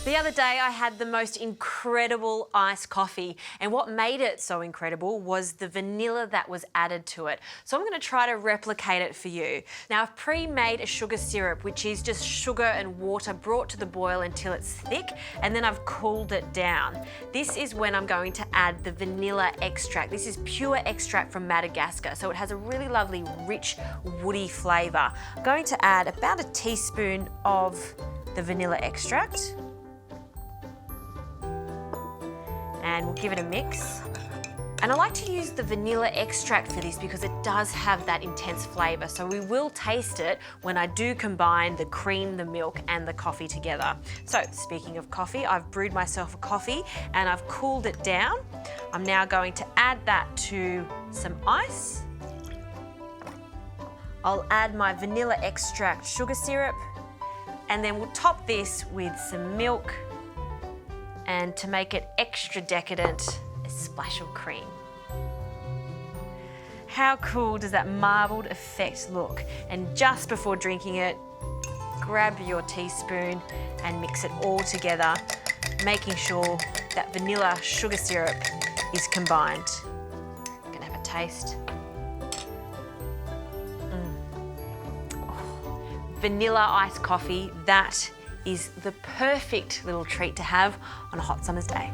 The other day I had the most incredible iced coffee, and what made it so incredible was the vanilla that was added to it. So I'm going to try to replicate it for you. Now I've pre-made a sugar syrup, which is just sugar and water brought to the boil until it's thick, and then I've cooled it down. This is when I'm going to add the vanilla extract. This is pure extract from Madagascar, so it has a really lovely rich woody flavour. I'm going to add about a teaspoon of the vanilla extract. And we'll give it a mix. And I like to use the vanilla extract for this because it does have that intense flavour. So we will taste it when I do combine the cream, the milk and the coffee together. So speaking of coffee, I've brewed myself a coffee and I've cooled it down. I'm now going to add that to some ice. I'll add my vanilla extract sugar syrup, and then we'll top this with some milk, and to make it extra decadent, a splash of cream. How cool does that marbled effect look? And just before drinking it, grab your teaspoon and mix it all together, making sure that vanilla sugar syrup is combined. I'm gonna have a taste. Vanilla iced coffee, that is the perfect little treat to have on a hot summer's day.